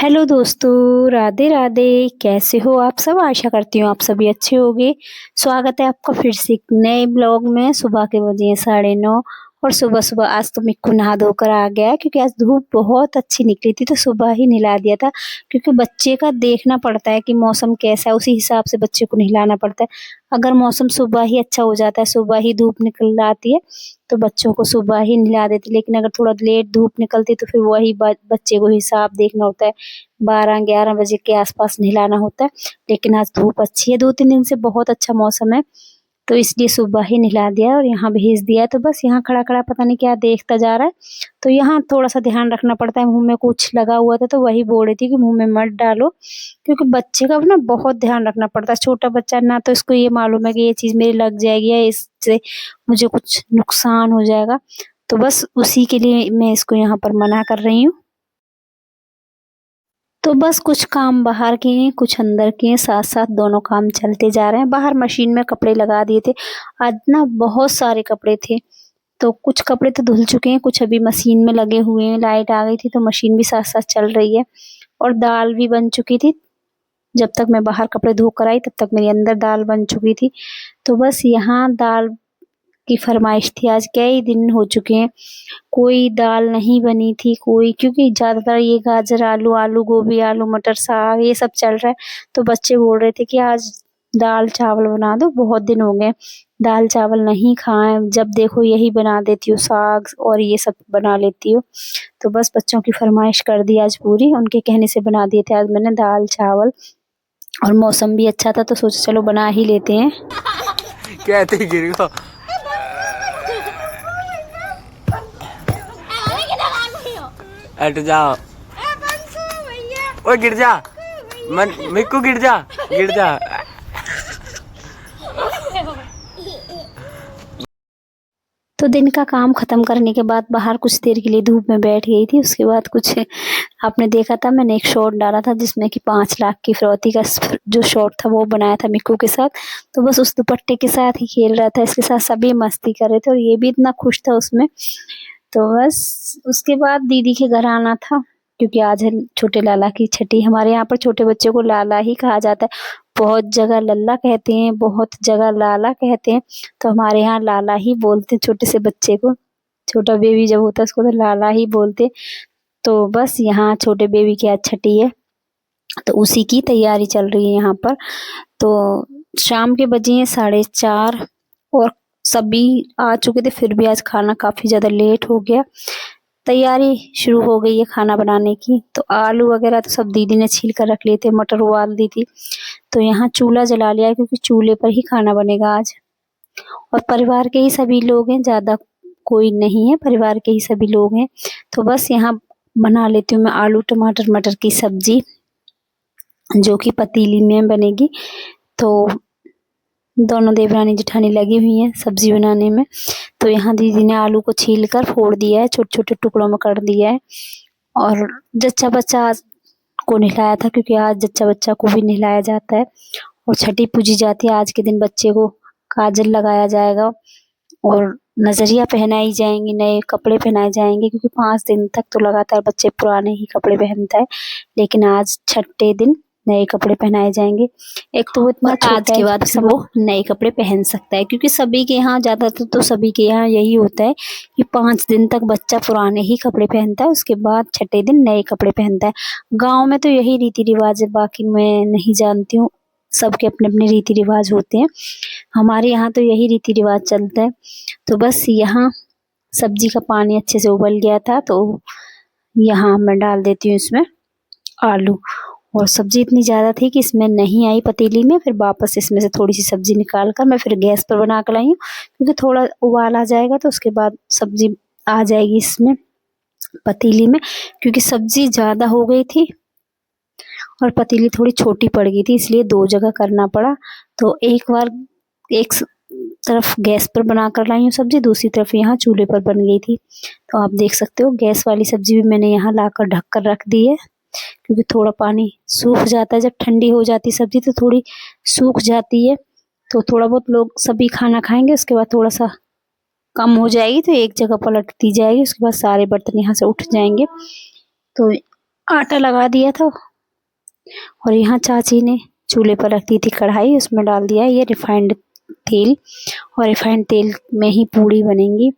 Hello दोस्तों, राधे राधे। कैसे हो आप सब? आशा करती हूँ आप सभी अच्छे होंगे। स्वागत है आपका फिर से एक नए ब्लॉग में। सुबह के बजे हैं 9:30 और सुबह सुबह आज तो मिक्कू नहा धोकर आ गया है, क्योंकि आज धूप बहुत अच्छी निकली थी तो सुबह ही नहला दिया था। क्योंकि बच्चे का देखना पड़ता है कि मौसम कैसा है, उसी हिसाब से बच्चे को नहलाना पड़ता है। अगर मौसम सुबह ही अच्छा हो जाता है, सुबह ही धूप निकल आती है, तो बच्चों को सुबह ही नहला देती। लेकिन अगर थोड़ा लेट धूप निकलती तो फिर वही बच्चे को हिसाब देखना होता है, 12-11 बजे के आसपास नहलाना होता है। लेकिन आज धूप अच्छी है, 2-3 दिन से बहुत अच्छा मौसम है, तो इसलिए सुबह ही नहला दिया और यहाँ भेज दिया। तो बस यहाँ खड़ा-खड़ा पता नहीं क्या देखता जा रहा है, तो यहाँ थोड़ा-सा ध्यान रखना पड़ता है। मुँह में कुछ लगा हुआ था तो वही बोल रही थी कि मुँह में मत डालो, क्योंकि बच्चे का ना बहुत ध्यान रखना पड़ता है। छोटा बच्चा ना, तो इसको ये मालूम है कि ये चीज़ मेरी लग जाएगी या इससे मुझे कुछ नुकसान हो जाएगा, तो बस उसी के लिए मैं इसको यहाँ पर मना कर रही हूँ। तो बस कुछ काम बाहर किए हैं, कुछ अंदर किए, साथ-साथ दोनों काम चलते जा रहे हैं। बाहर मशीन में कपड़े लगा दिए थे। आज ना बहुत सारे कपड़े थे, तो कुछ कपड़े तो धुल चुके हैं, कुछ अभी मशीन में लगे हुए हैं। लाइट आ गई थी तो मशीन भी साथ-साथ चल रही है और दाल भी बन चुकी थी। जब तक मैं बाहर कपड़े धो कर आई तब तक मेरी अंदर दाल बन चुकी थी। तो बस यहाँ दाल की फरमाइश थी, आज कई दिन हो चुके हैं कोई दाल नहीं बनी थी कोई, क्योंकि ज़्यादातर ये गाजर आलू, आलू गोभी, आलू मटर, साग ये सब चल रहा है। तो बच्चे बोल रहे थे कि आज दाल चावल बना दो, बहुत दिन हो गए दाल चावल नहीं खाए, जब देखो यही बना देती हो, साग और ये सब बना लेती हो। तो बस बच्चों की फरमाइश कर दी आज पूरी, उनके कहने से बना दिए थे आज मैंने दाल चावल। और मौसम भी अच्छा था तो सोचा चलो बना ही लेते हैं। कहते गिर गो। हट जाओ। ओए गिर जा, मन मिक्कू गिर जा, गिर जा। तो दिन का काम खत्म करने के बाद बाहर कुछ देर के लिए धूप में बैठ गई थी। उसके बाद कुछ आपने देखा था, मैंने एक शॉर्ट डाला था जिसमें कि 5 लाख की फिरौती का जो शॉर्ट था वो बनाया था मिक्कू के साथ। तो बस उस दुपट्टे के साथ ही खेल रहा था, इसके साथ सभी मस्ती कर रहे थे और ये भी इतना खुश था उसमें। तो बस उसके बाद दीदी के घर आना था, क्योंकि आज है छोटे लाला की छठी। हमारे यहाँ पर छोटे बच्चे को लाला ही कहा जाता है। बहुत जगह लल्ला कहते हैं, बहुत जगह लाला कहते हैं, तो हमारे यहाँ लाला ही बोलते हैं छोटे से बच्चे को। छोटा बेबी जब होता है उसको तो लाला ही बोलते। तो बस यहाँ छोटे बेबी की आज छठी है, तो उसी की तैयारी चल रही है यहाँ पर। तो शाम के बजे हैं 4:30 और सभी आ चुके थे, फिर भी आज खाना काफ़ी ज़्यादा लेट हो गया। तैयारी शुरू हो गई है खाना बनाने की। तो आलू वगैरह तो सब दीदी ने छील कर रख लिए थे, मटर उबाल दी थी। तो यहाँ चूल्हा जला लिया है, क्योंकि चूल्हे पर ही खाना बनेगा आज। और परिवार के ही सभी लोग हैं, ज़्यादा कोई नहीं है, परिवार के ही सभी लोग हैं। तो बस यहाँ बना लेती हूँ मैं आलू टमाटर मटर की सब्जी, जो कि पतीली में बनेगी। तो दोनों देवरानी जेठानी लगी हुई हैं सब्जी बनाने में। तो यहाँ दीदी ने आलू को छील कर फोड़ दिया है, छोटे-छोटे टुकड़ों में कर दिया है। और जच्चा बच्चा को नहलाया था, क्योंकि आज जच्चा बच्चा को भी नहलाया जाता है और छठी पूजी जाती है। आज के दिन बच्चे को काजल लगाया जाएगा और नजरिया पहनाई जाएंगी, नए कपड़े पहनाए जाएंगे, क्योंकि 5 दिन तक तो लगातार बच्चे पुराने ही कपड़े पहनता है, लेकिन आज छठे दिन नए कपड़े पहनाए जाएंगे। एक तो वो इतना छोटा है, आज के बाद फिर वो नए कपड़े पहन सकता है, क्योंकि सभी के यहाँ ज़्यादातर तो सभी के यहाँ यही होता है कि 5 दिन तक बच्चा पुराने ही कपड़े पहनता है, उसके बाद छठे दिन नए कपड़े पहनता है। गाँव में तो यही रीति रिवाज है, बाकी मैं नहीं जानती हूँ, सबके अपने-अपने रीति रिवाज होते हैं। हमारे यहाँ तो यही रीति रिवाज चलता है। तो बस यहाँ सब्जी का पानी अच्छे से उबल गया था, तो यहाँ मैं डाल देती हूँ इसमें आलू। और सब्जी इतनी ज़्यादा थी कि इसमें नहीं आई पतीली में, फिर वापस इसमें से थोड़ी सी सब्जी निकाल कर मैं फिर गैस पर बना कर लाई हूँ, क्योंकि थोड़ा उबाल आ जाएगा तो उसके बाद सब्जी आ जाएगी इसमें पतीली में। क्योंकि सब्जी ज़्यादा हो गई थी और पतीली थोड़ी छोटी पड़ गई थी, इसलिए 2 जगह करना पड़ा। तो एक बार एक तरफ गैस पर बना कर लाई हूँ सब्जी, दूसरी तरफ यहाँ चूल्हे पर बन गई थी। तो आप देख सकते हो गैस वाली सब्जी भी मैंने यहाँ लाकर ढक कर रख दी है, क्योंकि थोड़ा पानी सूख जाता है, जब ठंडी हो जाती है सब्जी तो थोड़ी सूख जाती है। तो थोड़ा बहुत लोग सभी खाना खाएंगे, उसके बाद थोड़ा सा कम हो जाएगी तो एक जगह पलट दी जाएगी, उसके बाद सारे बर्तन यहाँ से उठ जाएंगे। तो आटा लगा दिया था और यहाँ चाची ने चूल्हे पर रख दी थी कढ़ाई, उसमें डाल दिया ये रिफाइंड तेल और रिफाइंड तेल में ही पूड़ी बनेंगी।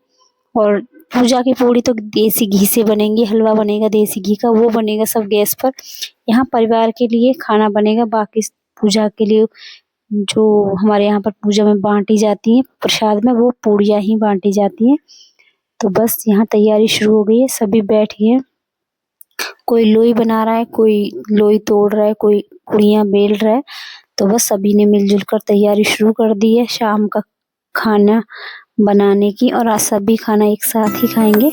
और पूजा की पूड़ी तो देसी घी से बनेंगी, हलवा बनेगा देसी घी का, वो बनेगा सब गैस पर। यहाँ परिवार के लिए खाना बनेगा, बाकी पूजा के लिए जो हमारे यहाँ पर पूजा में बांटी जाती हैं प्रसाद में, वो पूड़ियाँ ही बांटी जाती हैं। तो बस यहाँ तैयारी शुरू हो गई है, सभी बैठे हैं, कोई लोई बना रहा है, कोई लोई तोड़ रहा है, कोई कुड़ियाँ बेल रहा है। तो बस सभी ने मिलजुल कर तैयारी शुरू कर दी है शाम का खाना बनाने की, और आज सभी खाना एक साथ ही खाएंगे।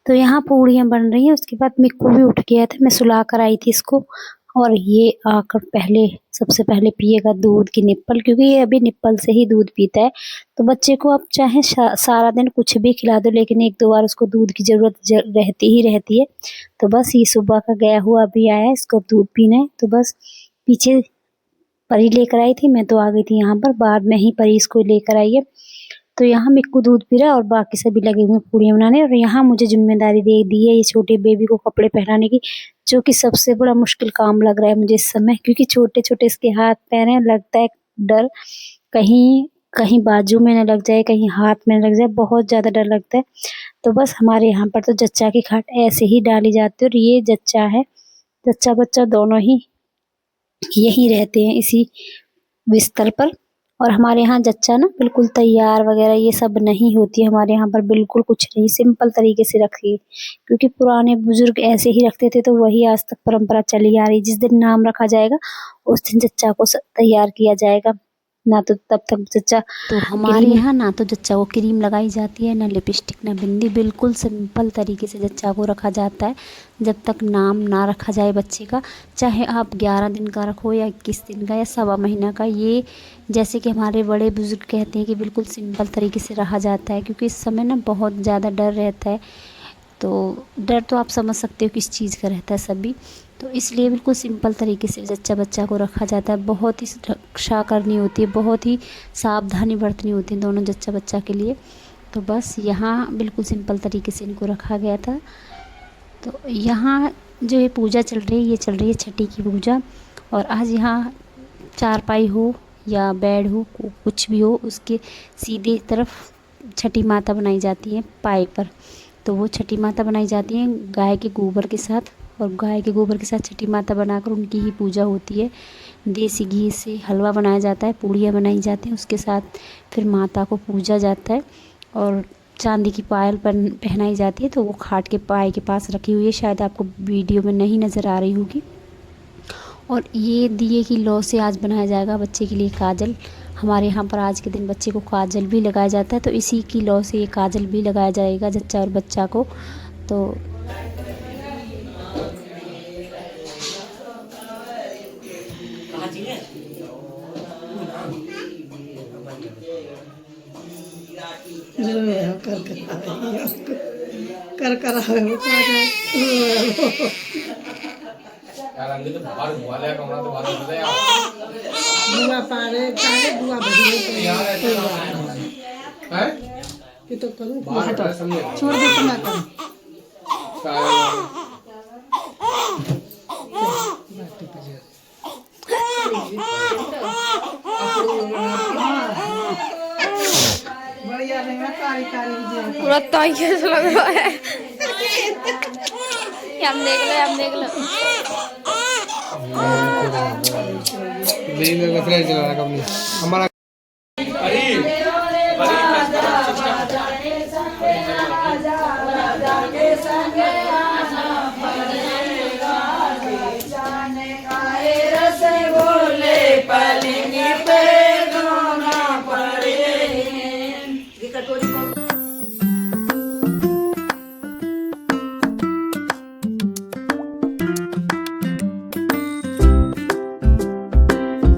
तो यहाँ पूड़ियाँ बन रही हैं। उसके बाद मिक्कू भी उठ गया था, मैं सुला कर आई थी इसको, और ये आकर सबसे पहले पिएगा दूध की निप्पल, क्योंकि ये अभी निप्पल से ही दूध पीता है। तो बच्चे को आप चाहे सारा दिन कुछ भी खिला दो, लेकिन एक दो बार उसको दूध की ज़रूरत रहती ही रहती है। तो बस ये सुबह का गया हुआ अभी आया है, इसको दूध पीना है। तो बस पीछे परी लेकर आई थी, मैं तो आ गई थी यहाँ पर, बाद में ही परी इसको लेकर आई है। तो यहाँ मिक्कू दूध पी रहा है और बाकी सभी लगे हुए पूड़ियाँ बनाने। और यहाँ मुझे जिम्मेदारी दे दी है ये छोटे बेबी को कपड़े पहनाने की, जो कि सबसे बड़ा मुश्किल काम लग रहा है मुझे इस समय, क्योंकि छोटे छोटे इसके हाथ पैर हैं। लगता है डर, कहीं कहीं बाजू में न लग जाए, कहीं हाथ में न लग जाए, बहुत ज़्यादा डर लगता है। तो बस हमारे यहाँ पर तो जच्चा की खाट ऐसे ही डाली जाती है, और ये जच्चा है, जच्चा बच्चा दोनों ही यहीं रहते हैं इसी बिस्तर पर। और हमारे यहाँ जच्चा ना बिल्कुल तैयार वगैरह ये सब नहीं होती है, हमारे यहाँ पर बिल्कुल कुछ नहीं, सिंपल तरीके से रखी, क्योंकि पुराने बुजुर्ग ऐसे ही रखते थे, तो वही आज तक परंपरा चली आ रही। जिस दिन नाम रखा जाएगा उस दिन जच्चा को तैयार किया जाएगा, ना तो तब तक जच्चा। तो हमारे यहाँ ना तो जच्चा को क्रीम लगाई जाती है, ना लिपस्टिक, ना बिंदी, बिल्कुल सिंपल तरीके से जच्चा को रखा जाता है जब तक नाम ना रखा जाए बच्चे का। चाहे आप 11 दिन का रखो या 21 दिन का या 1.25 महीना का, ये जैसे कि हमारे बड़े बुजुर्ग कहते हैं कि बिल्कुल सिंपल तरीके से रहा जाता है, क्योंकि इस समय ना बहुत ज़्यादा डर रहता है। तो डर तो आप समझ सकते हो किस चीज़ का रहता है सभी, तो इसलिए बिल्कुल सिंपल तरीके से जच्चा बच्चा को रखा जाता है। बहुत ही रक्षा करनी होती है, बहुत ही सावधानी बरतनी होती है दोनों जच्चा बच्चा के लिए। तो बस यहाँ बिल्कुल सिंपल तरीके से इनको रखा गया था। तो यहाँ जो ये पूजा चल रही है, ये चल रही है छठी की पूजा। और आज यहाँ चारपाई हो या बेड हो, कुछ भी हो, उसके सीधे तरफ छठी माता बनाई जाती है पाए पर। तो वो छठी माता बनाई जाती है गाय के गोबर के साथ, और गाय के गोबर के साथ छठी माता बनाकर उनकी ही पूजा होती है। देसी घी से हलवा बनाया जाता है, पूड़ियाँ बनाई जाती हैं, उसके साथ फिर माता को पूजा जाता है। और चांदी की पायल पहनाई जाती है, तो वो खाट के पाए के पास रखी हुई है, शायद आपको वीडियो में नहीं नज़र आ रही होगी। और ये दिए की लौ से आज बनाया जाएगा बच्चे के लिए काजल। हमारे यहाँ पर आज के दिन बच्चे को काजल भी लगाया जाता है, तो इसी की लौ से ये काजल भी लगाया जाएगा जच्चा और बच्चा को। तो कर कर बुआ पारे तारे बुआ भजी है ये तो करूं छोड़ दे तो ना कर बढ़िया नहीं है, कारी कारी पूरा तौलिया से लग रहा है। हम देख लो चला रहा हमारा